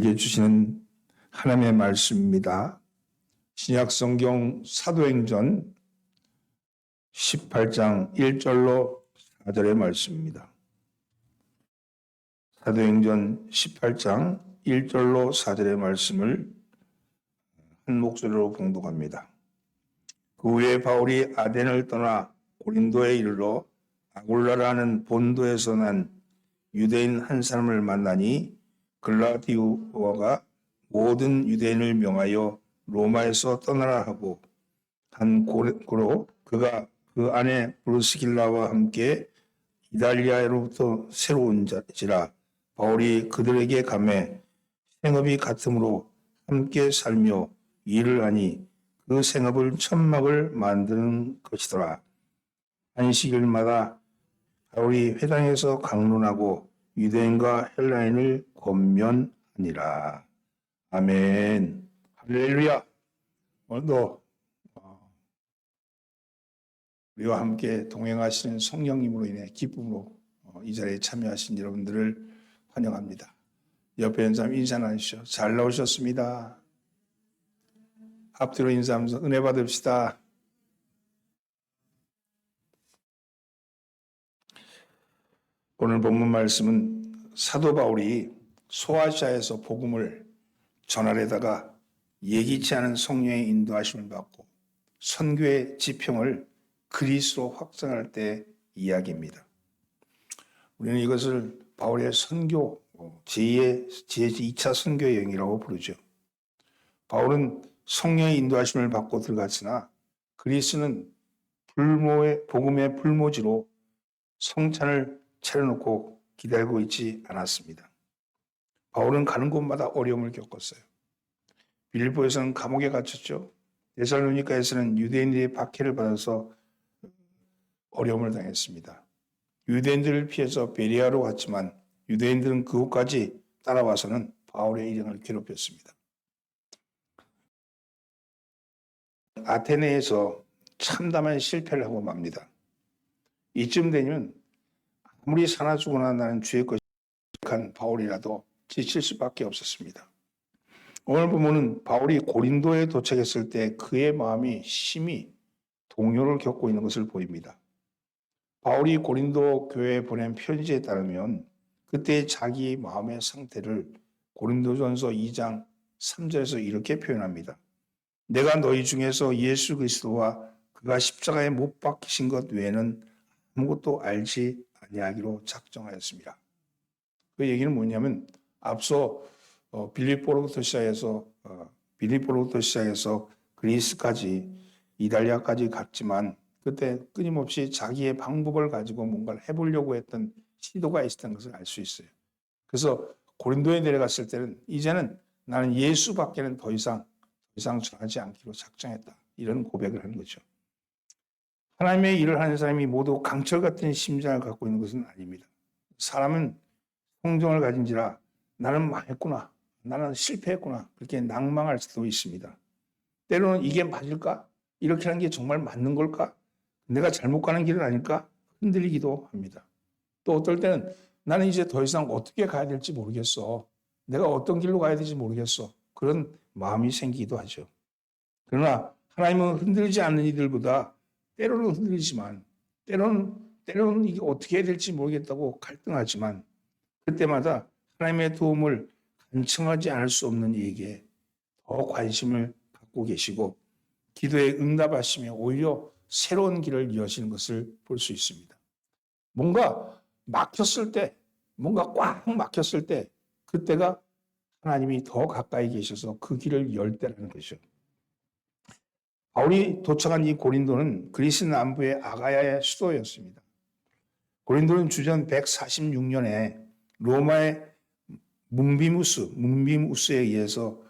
주시는 하나님의 말씀입니다. 신약 성경 사도행전 18장 1절로 4절의 말씀입니다. 사도행전 18장 1절로 4절의 말씀을 한 목소리로 봉독합니다. 그 후에 바울이 아덴을 떠나 고린도에 이르러 아굴라라는 본도에서 난 유대인 한 사람을 만나니 글라디오가 모든 유대인을 명하여 로마에서 떠나라 하고 한 고로 그가 그 안에 브루스길라와 함께 이달리아로부터 새로 온지라 바울이 그들에게 감해 생업이 같으므로 함께 살며 일을 하니 그 생업을 천막을 만드는 것이더라. 안식일마다 바울이 회당에서 강론하고 유대인과 헬라인을 권면하니라. 아멘. 할렐루야. 오늘도 우리와 함께 동행하시는 성령님으로 인해 기쁨으로 이 자리에 참여하신 여러분들을 환영합니다. 옆에 있는 사람 인사 나누시죠. 잘 나오셨습니다. 앞뒤로 인사하면서 은혜 받읍시다. 오늘 본문 말씀은 사도 바울이 소아시아에서 복음을 전하려다가 예기치 않은 성령의 인도하심을 받고 선교의 지평을 그리스로 확장할 때 이야기입니다. 우리는 이것을 바울의 선교, 제2차 선교 여행이라고 부르죠. 바울은 성령의 인도하심을 받고 들어갔으나 그리스는 복음의 불모지로 성찬을 차려놓고 기다리고 있지 않았습니다. 바울은 가는 곳마다 어려움을 겪었어요. 빌립보에서는 감옥에 갇혔죠. 데살로니가에서는 유대인들의 박해를 받아서 어려움을 당했습니다. 유대인들을 피해서 베레아로 갔지만 유대인들은 그곳까지 따라와서는 바울의 일행을 괴롭혔습니다. 아테네에서 참담한 실패를 하고 맙니다. 이쯤 되면 아무리 사나 죽으나 나는 주의 것이한 바울이라도 지칠 수밖에 없었습니다. 오늘 보면은 바울이 고린도에 도착했을 때 그의 마음이 심히 동요를 겪고 있는 것을 보입니다. 바울이 고린도 교회에 보낸 편지에 따르면 그때 자기 마음의 상태를 고린도전서 2장 3절에서 이렇게 표현합니다. 내가 너희 중에서 예수 그리스도와 그가 십자가에 못 박히신 것 외에는 아무것도 알지 아니하기로 작정하였습니다. 그 얘기는 뭐냐면 앞서 빌립보로부터 시작해서 그리스까지 이달리아까지 갔지만 그때 끊임없이 자기의 방법을 가지고 뭔가를 해보려고 했던 시도가 있었던 것을 알 수 있어요. 그래서 고린도에 내려갔을 때는 이제는 나는 예수밖에는 더 이상 전하지 않기로 작정했다. 이런 고백을 하는 거죠. 하나님의 일을 하는 사람이 모두 강철 같은 심장을 갖고 있는 것은 아닙니다. 사람은 성정을 가진지라 나는 망했구나. 나는 실패했구나. 그렇게 낭망할 수도 있습니다. 때로는 이게 맞을까? 이렇게 하는 게 정말 맞는 걸까? 내가 잘못 가는 길은 아닐까? 흔들리기도 합니다. 또 어떨 때는 나는 이제 더 이상 어떻게 가야 될지 모르겠어. 내가 어떤 길로 가야 될지 모르겠어. 그런 마음이 생기기도 하죠. 그러나 하나님은 흔들리지 않는 이들보다 때로는 흔들리지만 때로는 이게 어떻게 해야 될지 모르겠다고 갈등하지만 그때마다 하나님의 도움을 간청하지 않을 수 없는 이에게 더 관심을 갖고 계시고 기도에 응답하시며 오히려 새로운 길을 여시는 것을 볼 수 있습니다. 뭔가 꽉 막혔을 때 그때가 하나님이 더 가까이 계셔서 그 길을 열 때라는 거죠. 바울이 도착한 이 고린도는 그리스 남부의 아가야의 수도였습니다. 고린도는 주전 146년에 로마의 뭉비무스에 의해서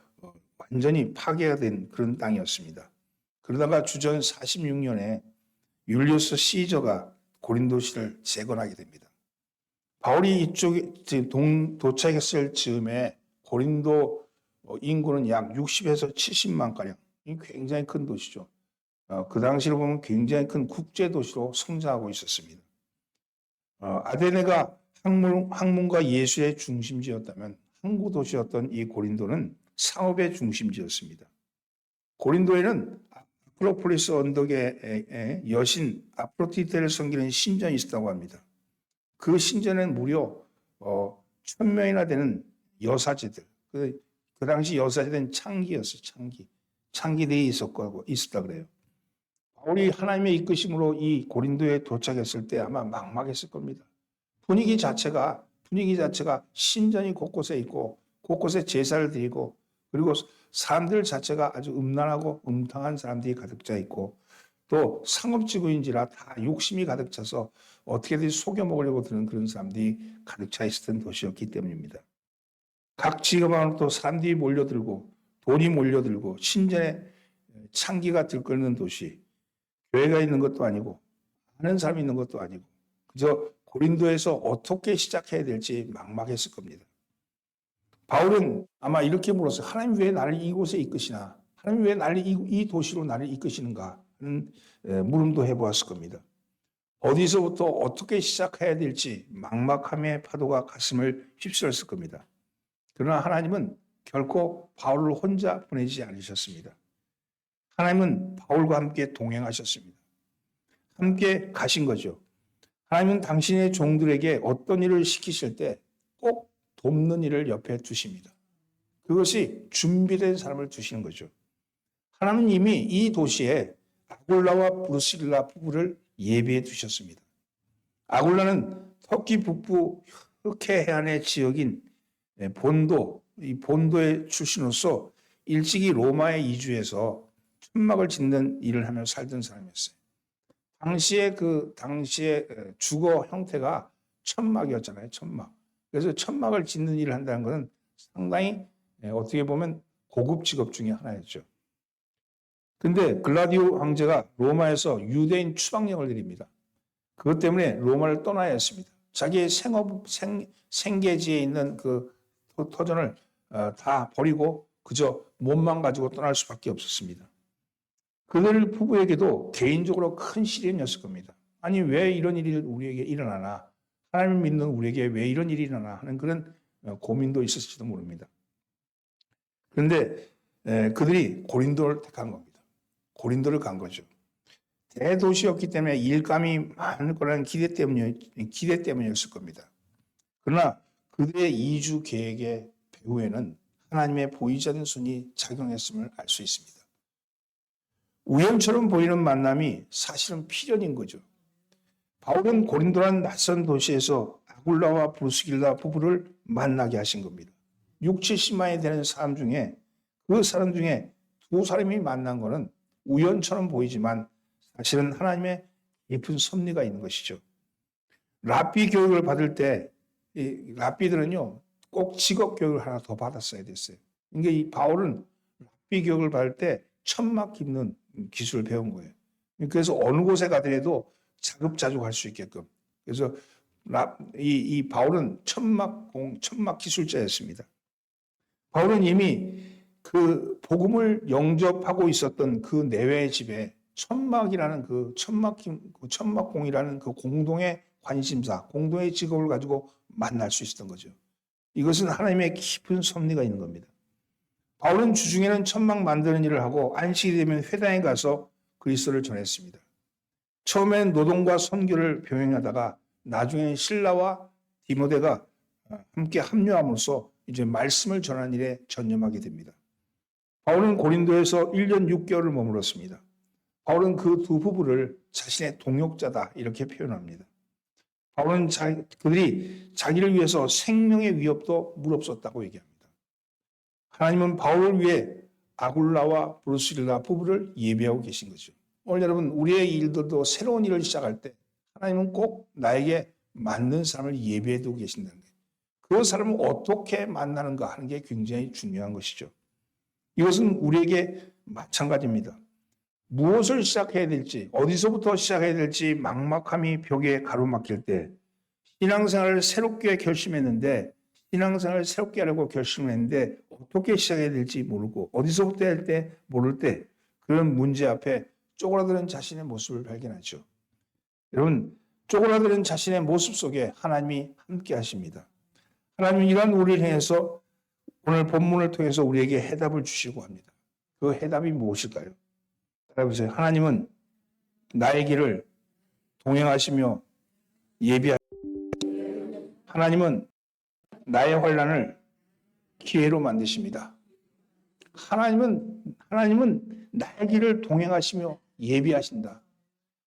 완전히 파괴가 된 그런 땅이었습니다. 그러다가 주전 46년에 율리우스 시저가 고린도시를 재건하게 됩니다. 바울이 이쪽에 도착했을 즈음에 고린도 인구는 약 60에서 70만 가량. 굉장히 큰 도시죠. 그 당시로 보면 굉장히 큰 국제 도시로 성장하고 있었습니다. 아테네가 학문과 예술의 중심지였다면 항구 도시였던 이 고린도는 상업의 중심지였습니다. 고린도에는 아크로폴리스 언덕의 여신 아프로디테를 섬기는 신전이 있었다고 합니다. 그 신전에는 무려 1000명이나 되는 여사제들, 그 당시 여사제들은 창기였어요. 창기들이 있었다 그래요. 바울이 하나님의 이끄심으로 이 고린도에 도착했을 때 아마 막막했을 겁니다. 분위기 자체가 신전이 곳곳에 있고 곳곳에 제사를 드리고, 그리고 사람들 자체가 아주 음란하고 음탕한 사람들이 가득 차 있고, 또 상업지구인지라 다 욕심이 가득 차서 어떻게든 속여 먹으려고 드는 그런 사람들이 가득 차 있었던 도시였기 때문입니다. 각 지역마다 또 사람들이 몰려들고 돈이 몰려들고 신전에 창기가 들끓는 도시, 교회가 있는 것도 아니고 아는 사람이 있는 것도 아니고 그저 고린도에서 어떻게 시작해야 될지 막막했을 겁니다. 바울은 아마 이렇게 물었어요. 하나님 왜 나를 이곳에 이끄시나? 하나님 왜 나를 이 도시로 나를 이끄시는가? 하는 물음도 해보았을 겁니다. 어디서부터 어떻게 시작해야 될지 막막함의 파도가 가슴을 휩쓸었을 겁니다. 그러나 하나님은 결코 바울을 혼자 보내지 않으셨습니다. 하나님은 바울과 함께 동행하셨습니다. 함께 가신 거죠. 하나님은 당신의 종들에게 어떤 일을 시키실 때 꼭 돕는 일을 옆에 두십니다. 그것이 준비된 사람을 두시는 거죠. 하나님은 이미 이 도시에 아굴라와 브루실라 부부를 예비해 두셨습니다. 아굴라는 터키 북부 흑해 해안의 지역인 이 본도의 출신으로서 일찍이 로마에 이주해서 천막을 짓는 일을 하며 살던 사람이었어요. 당시의 주거 형태가 천막이었잖아요. 천막. 그래서 천막을 짓는 일을 한다는 것은 상당히 어떻게 보면 고급 직업 중에 하나였죠. 근데 글라디오 황제가 로마에서 유대인 추방령을 내립니다. 그것 때문에 로마를 떠나야 했습니다. 자기의 생계지에 있는 그 터전을 다 버리고 그저 몸만 가지고 떠날 수밖에 없었습니다. 그들 부부에게도 개인적으로 큰 시련이었을 겁니다. 아니 왜 이런 일이 우리에게 일어나나? 하나님을 믿는 우리에게 왜 이런 일이 일어나나 하는 그런 고민도 있었을지도 모릅니다. 그런데 그들이 고린도를 택한 겁니다. 고린도를 간 거죠. 대도시였기 때문에 일감이 많을 거라는 기대 때문이었을 겁니다. 그러나 그들의 이주 계획의 배후에는 하나님의 보이지 않는 손이 작용했음을 알 수 있습니다. 우연처럼 보이는 만남이 사실은 필연인 거죠. 바울은 고린도라는 낯선 도시에서 아굴라와 브루스길라 부부를 만나게 하신 겁니다. 60~70만이 되는 사람 중에 그 사람 중에 두 사람이 만난 것은 우연처럼 보이지만 사실은 하나님의 깊은 섭리가 있는 것이죠. 랍비 교육을 받을 때 이 랍비들은요 꼭 직업 교육을 하나 더 받았어야 됐어요. 그러니까 이 바울은 랍비 교육을 받을 때 천막 깁는 기술을 배운 거예요. 그래서 어느 곳에 가더라도 자급자족할 수 있게끔. 그래서 이 바울은 천막 기술자였습니다. 바울은 이미 그 복음을 영접하고 있었던 그 내외의 집에 천막이라는 천막공이라는 그 공동의 관심사, 공동의 직업을 가지고 만날 수 있었던 거죠. 이것은 하나님의 깊은 섭리가 있는 겁니다. 바울은 주중에는 천막 만드는 일을 하고 안식이 되면 회당에 가서 그리스도를 전했습니다. 처음엔 노동과 선교를 병행하다가 나중에는 실라와 디모데가 함께 합류함으로써 이제 말씀을 전하는 일에 전념하게 됩니다. 바울은 고린도에서 1년 6개월을 머물렀습니다. 바울은 그 두 부부를 자신의 동역자다 이렇게 표현합니다. 바울은 그들이 자기를 위해서 생명의 위협도 무릅썼다고 얘기합니다. 하나님은 바울을 위해 아굴라와 브루스길라 부부를 예비하고 계신 거죠. 오늘 여러분 우리의 일들도 새로운 일을 시작할 때 하나님은 꼭 나에게 맞는 사람을 예비해 두고 계신다는 거예요. 그 사람을 어떻게 만나는가 하는 게 굉장히 중요한 것이죠. 이것은 우리에게 마찬가지입니다. 무엇을 시작해야 될지, 어디서부터 시작해야 될지 막막함이 벽에 가로막힐 때 신앙생활을 새롭게 결심했는데 신앙생활을 새롭게 하려고 결심을 했는데 어떻게 시작해야 될지 모르고 어디서부터 해야 할 때 모를 때 그런 문제 앞에 쪼그라드는 자신의 모습을 발견하죠. 여러분 쪼그라드는 자신의 모습 속에 하나님이 함께 하십니다. 하나님은 이러한 우리를 향해서 오늘 본문을 통해서 우리에게 해답을 주시고 합니다. 그 해답이 무엇일까요? 따라해보세요. 하나님은 나의 길을 동행하시며 하나님은 나의 환난을 기회로 만드십니다. 하나님은 나의 길을 동행하시며 예비하신다.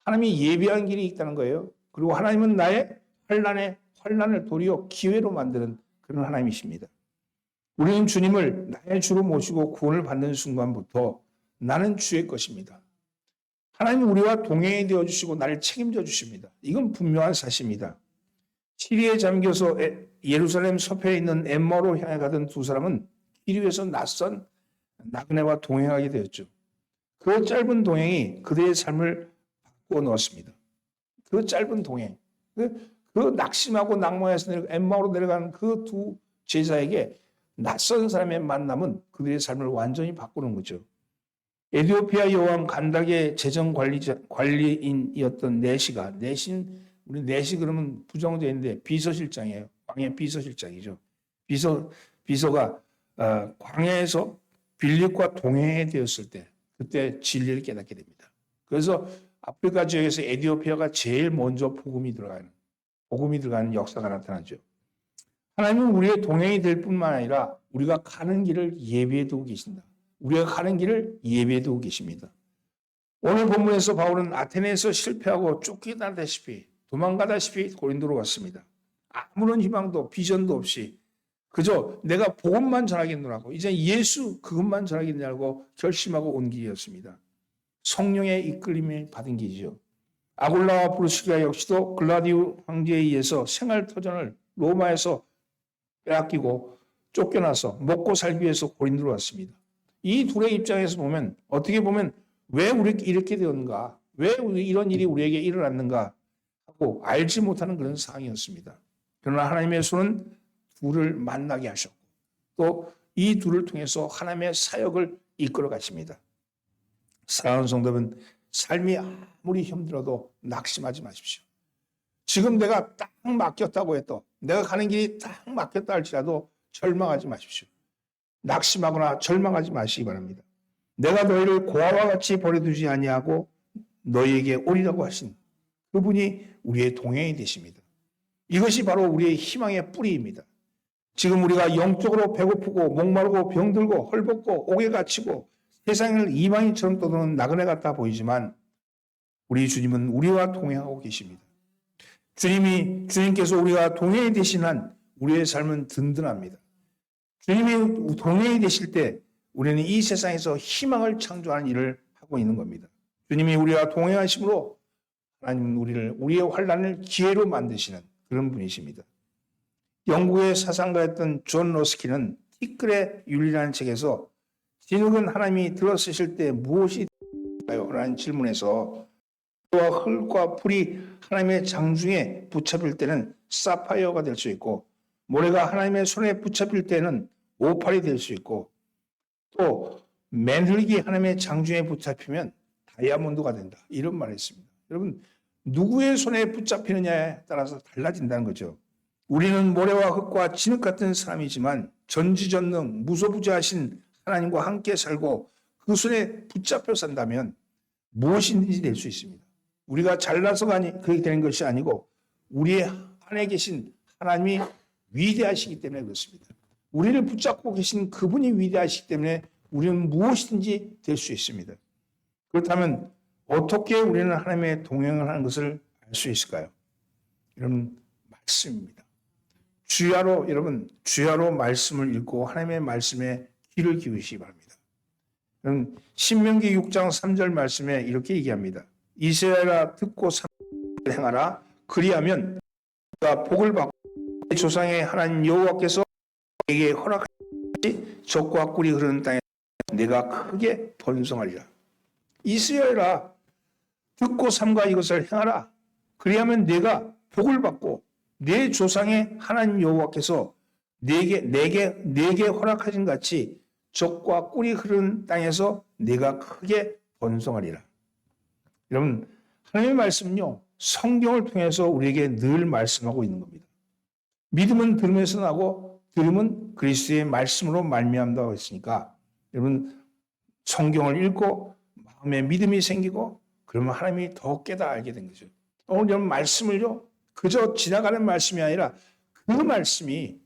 하나님이 예비한 길이 있다는 거예요. 그리고 하나님은 나의 환난을 도리어 기회로 만드는 그런 하나님이십니다. 우리는 주님을 나의 주로 모시고 구원을 받는 순간부터 나는 주의 것입니다. 하나님은 우리와 동행이 되어주시고 나를 책임져 주십니다. 이건 분명한 사실입니다. 시리에 잠겨서 예루살렘 서편에 있는 엠마오로 향해 가던 두 사람은 길 위에서 낯선 나그네와 동행하게 되었죠. 그 짧은 동행이 그들의 삶을 바꾸어 넣었습니다. 그 짧은 동행, 그 낙심하고 낙망해서 엠마오로 내려가는 그 두 제자에게 낯선 사람의 만남은 그들의 삶을 완전히 바꾸는 거죠. 에티오피아 여왕 간닥의 재정 관리인이었던 우리 내시 그러면 부정되어 있는데 비서실장이에요. 광해 비서실장이죠. 비서가 광해에서 빌립과 동행해 되었을 때 그때 진리를 깨닫게 됩니다. 그래서 아프리카 지역에서 에티오피아가 제일 먼저 복음이 들어가는 역사가 나타나죠. 하나님은 우리의 동행이 될 뿐만 아니라 우리가 가는 길을 예비해 두고 계신다. 우리가 가는 길을 예비해 두고 계십니다. 오늘 본문에서 바울은 아테네에서 실패하고 쫓기다시피 도망가다시피 고린도로 왔습니다. 아무런 희망도 비전도 없이 그저 내가 복음만 전하겠노라고 이제 예수 그것만 전하겠냐고 결심하고 온 길이었습니다. 성령의 이끌림을 받은 길이죠. 아굴라와 브루스기아 역시도 글라디우 황제에 의해서 생활터전을 로마에서 빼앗기고 쫓겨나서 먹고 살기 위해서 고린도로 왔습니다. 이 둘의 입장에서 보면 어떻게 보면 왜 우리 이렇게 되었는가? 왜 이런 일이 우리에게 일어났는가? 하고 알지 못하는 그런 상황이었습니다. 그러나 하나님의 손은 둘을 만나게 하셨고 또 이 둘을 통해서 하나님의 사역을 이끌어 가십니다. 사랑하는 성도는 삶이 아무리 힘들어도 낙심하지 마십시오. 지금 내가 딱 맡겼다고 해도 내가 가는 길이 딱 맡겼다 할지라도 절망하지 마십시오. 낙심하거나 절망하지 마시기 바랍니다. 내가 너희를 고아와 같이 버려두지 아니하고 너희에게 오리라고 하신 그분이 우리의 동행이 되십니다. 이것이 바로 우리의 희망의 뿌리입니다. 지금 우리가 영적으로 배고프고 목마르고 병들고 헐벗고 옥에 갇히고 세상을 이방인처럼 떠도는 나그네 같아 보이지만 우리 주님은 우리와 동행하고 계십니다. 주님께서 우리가 동행이 되신 한 우리의 삶은 든든합니다. 주님이 동행이 되실 때 우리는 이 세상에서 희망을 창조하는 일을 하고 있는 겁니다. 주님이 우리와 동행하심으로 하나님은 우리의 환난을 기회로 만드시는 그런 분이십니다. 영국의 사상가였던 존 러스키는 티끌의 윤리라는 책에서 진흙은 하나님이 들어쓰실 때 무엇이 될까요? 라는 질문에서 흙과 풀이 하나님의 장중에 붙잡힐 때는 사파이어가 될 수 있고 모래가 하나님의 손에 붙잡힐 때는 오팔이 될 수 있고 또 맨흙이 하나님의 장중에 붙잡히면 다이아몬드가 된다. 이런 말을 했습니다. 여러분 누구의 손에 붙잡히느냐에 따라서 달라진다는 거죠. 우리는 모래와 흙과 진흙 같은 사람이지만 전지전능 무소부지하신 하나님과 함께 살고 그 손에 붙잡혀 산다면 무엇이든지 될 수 있습니다. 우리가 잘나서가 그렇게 되는 것이 아니고 우리의 안에 계신 하나님이 위대하시기 때문에 그렇습니다. 우리를 붙잡고 계신 그분이 위대하시기 때문에 우리는 무엇이든지 될 수 있습니다. 그렇다면 어떻게 우리는 하나님의 동행을 하는 것을 알 수 있을까요? 여러분 말씀입니다. 주야로 말씀을 읽고 하나님의 말씀에 귀를 기울이시기 바랍니다. 여러분 신명기 6장 3절 말씀에 이렇게 얘기합니다. 이스라엘아 듣고 행하라. 그리하면 네가 복을 받고 내 조상의 하나님 여호와께서 내게 허락하신 적과 꿀이 흐르는 땅에 내가 크게 번성하리라. 이스라엘아 듣고 삼가 이것을 행하라. 그리하면 내가 복을 받고 내 조상의 하나님 여호와께서 내게 허락하신 같이 적과 꿀이 흐르는 땅에서 내가 크게 번성하리라. 여러분 하나님의 말씀은요 성경을 통해서 우리에게 늘 말씀하고 있는 겁니다. 믿음은 들음에서 나고 들음은 이는 그리스도의 말씀으로 말미암다고 했으니까 여러분 성경을 읽고 마음에 믿음이 생기고 그러면 하나님이 더 깨달아 알게 된 거죠. 오늘 여러분 말씀을요 그저 지나가는 말씀이 아니라 그 말씀이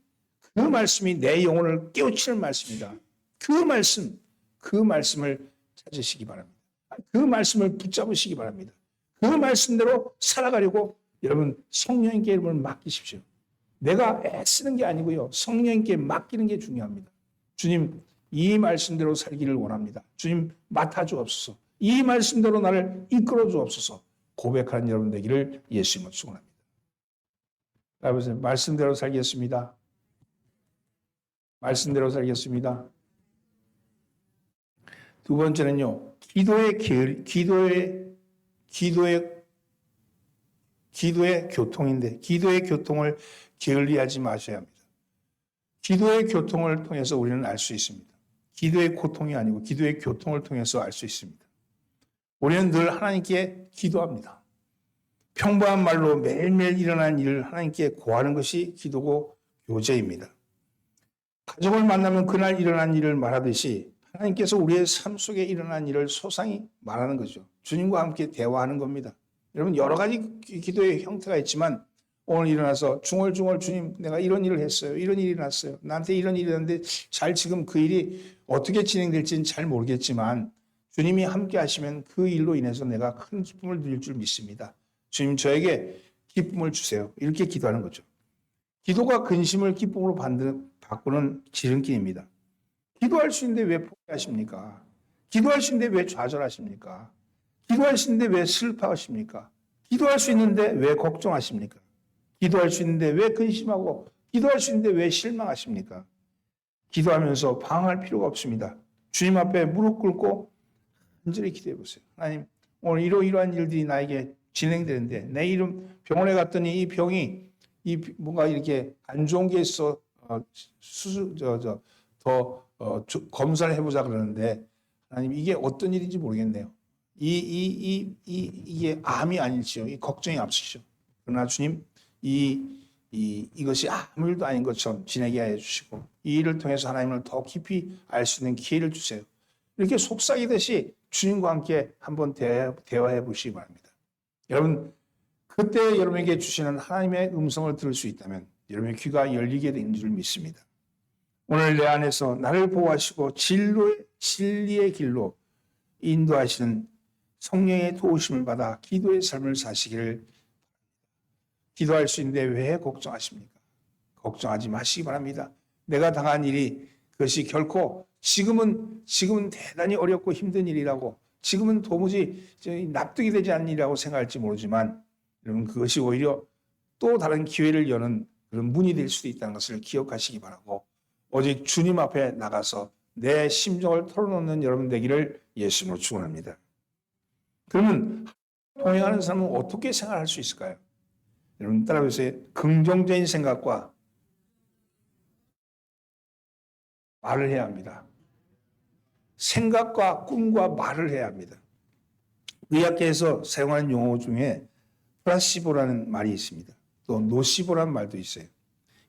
내 영혼을 깨우치는 말씀이다. 그 말씀을 찾으시기 바랍니다. 그 말씀을 붙잡으시기 바랍니다. 그 말씀대로 살아가려고 여러분 성령님께 이름을 맡기십시오. 내가 애쓰는 게 아니고요. 성령님께 맡기는 게 중요합니다. 주님, 이 말씀대로 살기를 원합니다. 주님, 맡아주옵소서. 이 말씀대로 나를 이끌어 주옵소서. 고백하는 여러분 되기를 예수님을 축원합니다. 여러분, 말씀대로 살겠습니다. 말씀대로 살겠습니다. 두 번째는요, 기도의 교통인데, 기도의 교통을 게을리하지 마셔야 합니다. 기도의 교통을 통해서 우리는 알 수 있습니다. 기도의 고통이 아니고 기도의 교통을 통해서 알 수 있습니다. 우리는 늘 하나님께 기도합니다. 평범한 말로 매일매일 일어나는 일을 하나님께 고하는 것이 기도고 교제입니다. 가족을 만나면 그날 일어난 일을 말하듯이 하나님께서 우리의 삶 속에 일어난 일을 소상히 말하는 거죠. 주님과 함께 대화하는 겁니다. 여러분 여러 가지 기도의 형태가 있지만 오늘 일어나서 중얼중얼 주님 내가 이런 일을 했어요. 이런 일이 났어요. 나한테 이런 일이 났는데 잘 지금 그 일이 어떻게 진행될지는 잘 모르겠지만 주님이 함께 하시면 그 일로 인해서 내가 큰 기쁨을 누릴 줄 믿습니다. 주님 저에게 기쁨을 주세요. 이렇게 기도하는 거죠. 기도가 근심을 기쁨으로 바꾸는 지름길입니다. 기도할 수 있는데 왜 포기하십니까? 기도할 수 있는데 왜 좌절하십니까? 기도할 수 있는데 왜 슬퍼하십니까? 기도할 수 있는데 왜 걱정하십니까? 기도할 수 있는데 왜 근심하고 기도할 수 있는데 왜 실망하십니까? 기도하면서 방황할 필요가 없습니다. 주님 앞에 무릎 꿇고 간절히 기도해 보세요. 하나님 오늘 이러이러한 일들이 나에게 진행되는데 내 이름 병원에 갔더니 이 병이 뭔가 이렇게 안 좋은 게 있어 검사를 해보자 그러는데 하나님 이게 어떤 일인지 모르겠네요. 이게 암이 아닐지요. 이 걱정이 앞서시죠. 그러나 주님 이것이 아무 일도 아닌 것처럼 지내게 해 주시고 이 일을 통해서 하나님을 더 깊이 알 수 있는 기회를 주세요. 이렇게 속삭이듯이 주님과 함께 한번 대화해 보시기 바랍니다. 여러분 그때 여러분에게 주시는 하나님의 음성을 들을 수 있다면 여러분의 귀가 열리게 된 줄 믿습니다. 오늘 내 안에서 나를 보호하시고 진리의 길로 인도하시는 성령의 도우심을 받아 기도의 삶을 사시기를 기도할 수 있는데 왜 걱정하십니까? 걱정하지 마시기 바랍니다. 내가 당한 일이 그것이 결코 지금은 대단히 어렵고 힘든 일이라고 지금은 도무지 납득이 되지 않는 일이라고 생각할지 모르지만 여러분 그것이 오히려 또 다른 기회를 여는 그런 문이 될 수도 있다는 것을 기억하시기 바라고 오직 주님 앞에 나가서 내 심정을 털어놓는 여러분 되기를 예수님으로 축원합니다. 그러면 동행하는 사람은 어떻게 생활할 수 있을까요? 여러분 따라해보세요. 긍정적인 생각과 말을 해야 합니다. 생각과 꿈과 말을 해야 합니다. 의학계에서 사용하는 용어 중에 플라시보라는 말이 있습니다. 또 노시보라는 말도 있어요.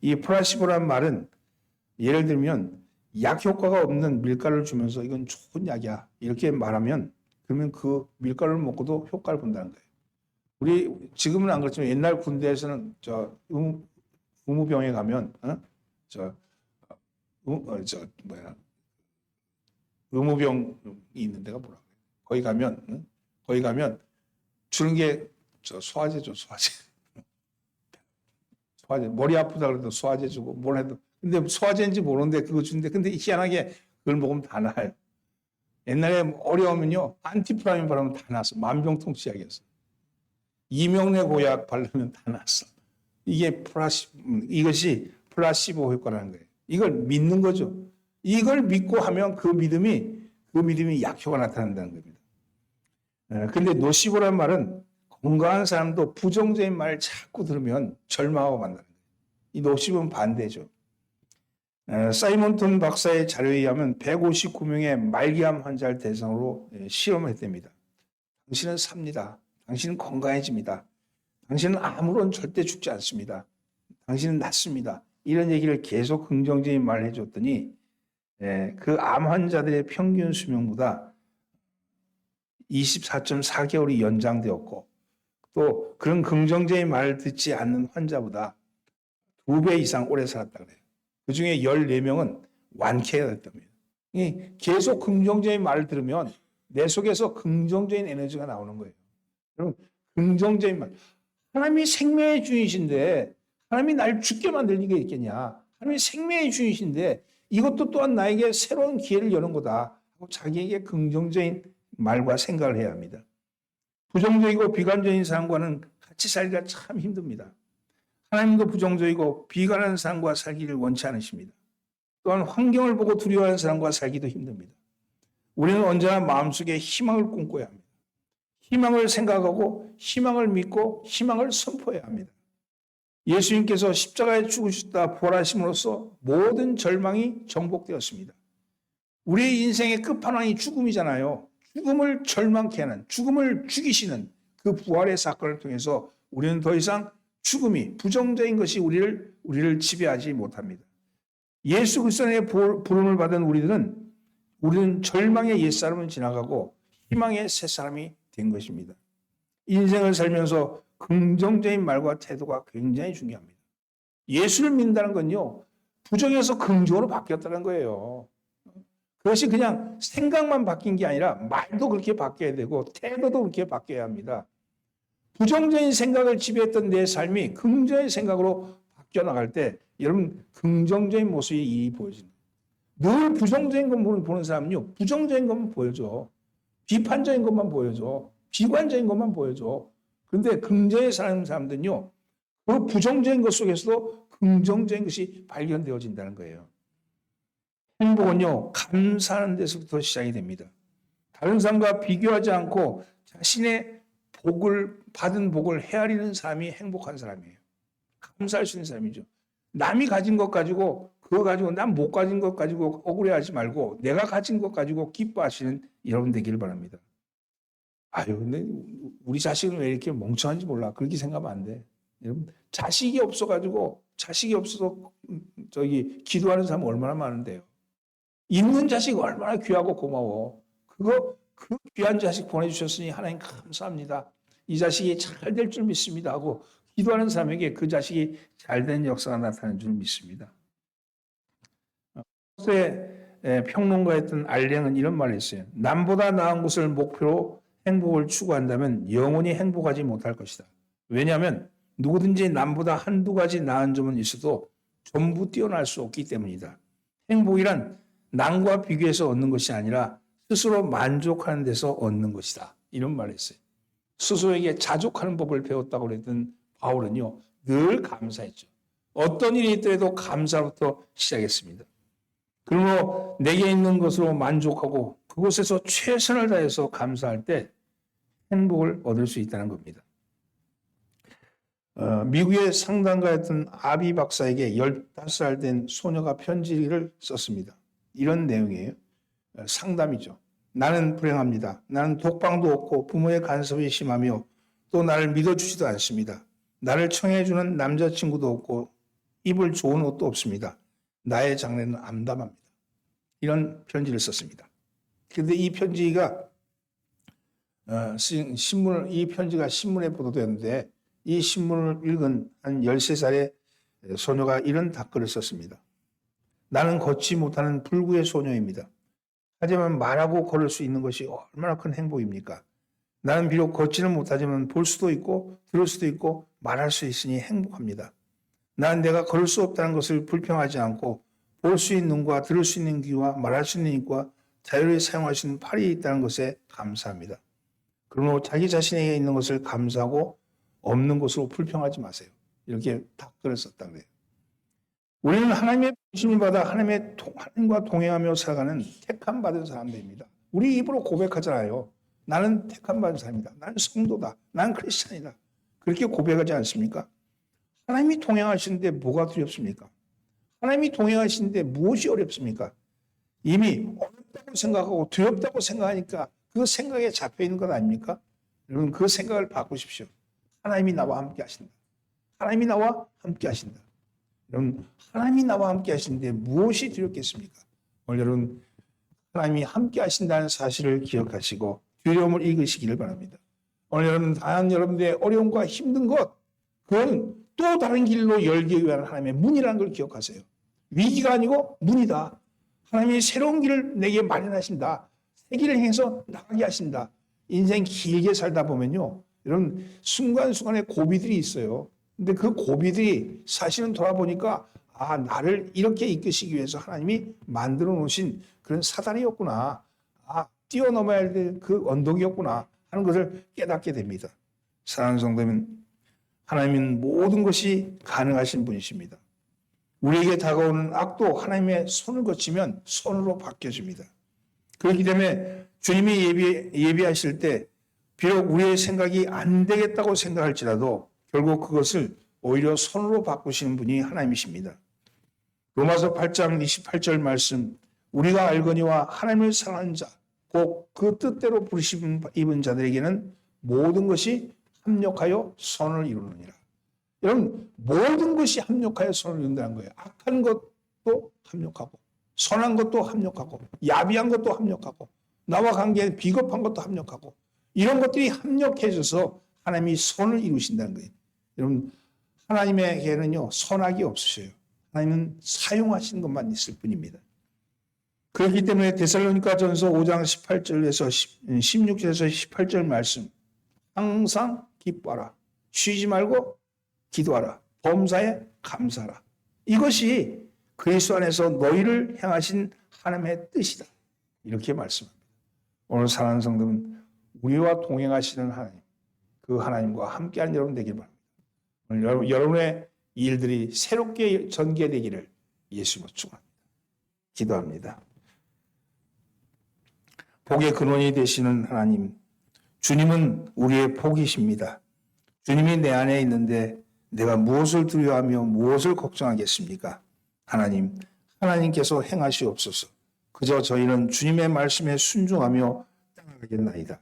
이 플라시보라는 말은 예를 들면 약 효과가 없는 밀가루를 주면서 이건 좋은 약이야 이렇게 말하면 그러면 그 밀가루를 먹고도 효과를 본다는 거예요. 우리 지금은 안 그렇지만 옛날 군대에서는 의무병에 가면 의무병이 있는 데가 뭐라고 해요? 거기 가면 주는 게 소화제죠, 소화제. 머리 아프다 그래도 소화제 주고 뭘 해도 근데 소화제인지 모르는데 그거 주는데 근데 희한하게 그걸 먹으면 다 나아요. 옛날에 어려우면요 안티프라민 바르면 다 나았어. 만병통치약이었어. 이명래 고약 바르면 다 나았어. 이것이 플라시보 효과라는 거예요. 이걸 믿는 거죠. 이걸 믿고 하면 그 믿음이 약효가 나타난다는 겁니다. 근데 노시보라는 말은 건강한 사람도 부정적인 말을 자꾸 들으면 절망하고 만다는 거예요. 이 노시보는 반대죠. 사이먼턴 박사의 자료에 의하면 159명의 말기암 환자를 대상으로 실험을 했답니다. 당신은 삽니다. 당신은 건강해집니다. 당신은 아무런 절대 죽지 않습니다. 당신은 낫습니다. 이런 얘기를 계속 긍정적인 말을 해줬더니 그 암 환자들의 평균 수명보다 24.4개월이 연장되었고 또 그런 긍정적인 말을 듣지 않는 환자보다 2배 이상 오래 살았다 그래요. 그중에 14명은 완쾌가 됐답니다. 계속 긍정적인 말을 들으면 내 속에서 긍정적인 에너지가 나오는 거예요. 여러분, 긍정적인 말. 하나님이 생명의 주인이신데 하나님이 날 죽게 만들 리가 있겠냐. 하나님이 생명의 주인이신데 이것도 또한 나에게 새로운 기회를 여는 거다 하고 자기에게 긍정적인 말과 생각을 해야 합니다. 부정적이고 비관적인 사람과는 같이 살기가 참 힘듭니다. 하나님도 부정적이고 비관하는 사람과 살기를 원치 않으십니다. 또한 환경을 보고 두려워하는 사람과 살기도 힘듭니다. 우리는 언제나 마음속에 희망을 꿈꿔야 합니다. 희망을 생각하고 희망을 믿고 희망을 선포해야 합니다. 예수님께서 십자가에 죽으셨다 부활하심으로써 모든 절망이 정복되었습니다. 우리의 인생의 끝판왕이 죽음이잖아요. 죽음을 절망케 하는, 죽음을 죽이시는 그 부활의 사건을 통해서 우리는 더 이상 죽음이, 부정적인 것이 우리를 지배하지 못합니다. 예수 그리스도의 부름을 받은 우리는 절망의 옛사람은 지나가고 희망의 새사람이 된 것입니다. 인생을 살면서 긍정적인 말과 태도가 굉장히 중요합니다. 예수를 믿는다는 건요, 부정에서 긍정으로 바뀌었다는 거예요. 그것이 그냥 생각만 바뀐 게 아니라 말도 그렇게 바뀌어야 되고 태도도 그렇게 바뀌어야 합니다. 부정적인 생각을 지배했던 내 삶이 긍정의 생각으로 바뀌어 나갈 때 여러분 긍정적인 모습이 보여집니다. 늘 부정적인 것만 보는 사람은요, 부정적인 것만 보여줘. 비판적인 것만 보여줘. 비관적인 것만 보여줘. 그런데 긍정의 사는 사람들은요, 그 부정적인 것 속에서도 긍정적인 것이 발견되어진다는 거예요. 행복은요, 감사하는 데서부터 시작이 됩니다. 다른 사람과 비교하지 않고 자신의 받은 복을 헤아리는 사람이 행복한 사람이에요. 감사할 수 있는 사람이죠. 남이 가진 것 가지고, 그거 가지고, 난 못 가진 것 가지고 억울해하지 말고, 내가 가진 것 가지고 기뻐하시는 여러분 되기를 바랍니다. 근데 우리 자식은 왜 이렇게 멍청한지 몰라. 그렇게 생각하면 안 돼. 여러분, 자식이 없어서 기도하는 사람 얼마나 많은데요. 있는 자식 얼마나 귀하고 고마워. 그 귀한 자식 보내주셨으니 하나님 감사합니다. 이 자식이 잘 될 줄 믿습니다 하고 기도하는 사람에게 그 자식이 잘 되는 역사가 나타나는 줄 믿습니다. 평론가였던 알랭은 이런 말을 했어요. 남보다 나은 것을 목표로 행복을 추구한다면 영원히 행복하지 못할 것이다. 왜냐하면 누구든지 남보다 한두 가지 나은 점은 있어도 전부 뛰어날 수 없기 때문이다. 행복이란 남과 비교해서 얻는 것이 아니라 스스로 만족하는 데서 얻는 것이다. 이런 말을 했어요. 스스로에게 자족하는 법을 배웠다고 그랬던 바울은요, 늘 감사했죠. 어떤 일이 있더라도 감사부터 시작했습니다. 그러므로 내게 있는 것으로 만족하고 그곳에서 최선을 다해서 감사할 때 행복을 얻을 수 있다는 겁니다. 미국의 상담가였던 아비 박사에게 15살 된 소녀가 편지를 썼습니다. 이런 내용이에요. 상담이죠. 나는 불행합니다. 나는 독방도 없고 부모의 간섭이 심하며 또 나를 믿어주지도 않습니다. 나를 청해주는 남자친구도 없고 입을 좋은 옷도 없습니다. 나의 장래는 암담합니다. 이런 편지를 썼습니다. 그런데 이 편지가 이 편지가 신문에 보도되었는데 이 신문을 읽은 한 13살의 소녀가 이런 답글을 썼습니다. 나는 걷지 못하는 불구의 소녀입니다. 하지만 말하고 걸을 수 있는 것이 얼마나 큰 행복입니까? 나는 비록 걷지는 못하지만 볼 수도 있고 들을 수도 있고 말할 수 있으니 행복합니다. 나는 내가 걸을 수 없다는 것을 불평하지 않고 볼 수 있는 눈과 들을 수 있는 귀와 말할 수 있는 입과 자유를 사용할 수 있는 팔이 있다는 것에 감사합니다. 그러므로 자기 자신에게 있는 것을 감사하고 없는 것으로 불평하지 마세요. 이렇게 답글을 썼다 그래요. 우리는 하나님의 부르심을 받아 하나님과 동행하며 살아가는 택함 받은 사람들입니다. 우리 입으로 고백하잖아요. 나는 택함 받은 사람이다. 나는 성도다. 나는 크리스찬이다. 그렇게 고백하지 않습니까? 하나님이 동행하시는데 뭐가 두렵습니까? 하나님이 동행하시는데 무엇이 어렵습니까? 이미 어렵다고 생각하고 두렵다고 생각하니까 그 생각에 잡혀 있는 것 아닙니까? 여러분 그 생각을 바꾸십시오. 하나님이 나와 함께 하신다. 하나님이 나와 함께 하신다. 여러분, 하나님이 나와 함께 하시는데 무엇이 두렵겠습니까? 오늘 여러분, 하나님이 함께 하신다는 사실을 기억하시고 두려움을 읽으시기를 바랍니다. 오늘 여러분, 다양한 여러분들의 어려움과 힘든 것, 그건 또 다른 길로 열기 위한 하나님의 문이라는 걸 기억하세요. 위기가 아니고 문이다. 하나님이 새로운 길을 내게 마련하신다. 새 길을 행해서 나가게 하신다. 인생 길게 살다 보면요, 이런 순간순간에 고비들이 있어요. 근데 그 고비들이 사실은 돌아보니까 나를 이렇게 이끄시기 위해서 하나님이 만들어 놓으신 그런 사다리였구나. 뛰어넘어야 될 그 언덕이었구나 하는 것을 깨닫게 됩니다. 사랑하는 성도님, 하나님은 모든 것이 가능하신 분이십니다. 우리에게 다가오는 악도 하나님의 손을 거치면 손으로 바뀌어집니다. 그렇기 때문에 주님이 예비하실 때 비록 우리의 생각이 안 되겠다고 생각할지라도 결국 그것을 오히려 손으로 바꾸시는 분이 하나님이십니다. 로마서 8장 28절 말씀, 우리가 알거니와 하나님을 사랑하는 자, 곧 그 뜻대로 부르심 입은 자들에게는 모든 것이 합력하여 선을 이루느니라. 여러분, 모든 것이 합력하여 선을 이룬다는 거예요. 악한 것도 합력하고, 선한 것도 합력하고, 야비한 것도 합력하고, 나와 관계에 비겁한 것도 합력하고, 이런 것들이 합력해져서 하나님이 선을 이루신다는 거예요. 여러분, 하나님에게는요, 선악이 없으셔요. 하나님은 사용하시는 것만 있을 뿐입니다. 그렇기 때문에 데살로니가전서 5장 18절에서 16절에서 18절 말씀, 항상 기뻐하라, 쉬지 말고 기도하라, 범사에 감사하라. 이것이 그리스도 안에서 너희를 향하신 하나님의 뜻이다. 이렇게 말씀합니다. 오늘 사랑하는 성도는 우리와 동행하시는 하나님, 그 하나님과 함께하는 여러분 되길 바랍니다. 오늘 여러분의 일들이 새롭게 전개되기를 예수로 축원합니다. 기도합니다. 복의 근원이 되시는 하나님, 주님은 우리의 복이십니다. 주님이 내 안에 있는데 내가 무엇을 두려워하며 무엇을 걱정하겠습니까? 하나님께서 행하시옵소서. 그저 저희는 주님의 말씀에 순종하며 따라가겠나이다.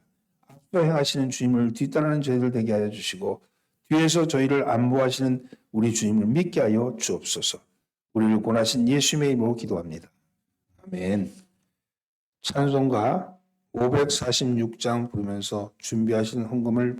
앞서 행하시는 주님을 뒤따르는 저희들 되게 하여 주시고 뒤에서 저희를 안보하시는 우리 주님을 믿게 하여 주옵소서. 우리를 권하신 예수님의 이름으로 기도합니다. 아멘. 찬송가 546장 부르면서 준비하신 헌금을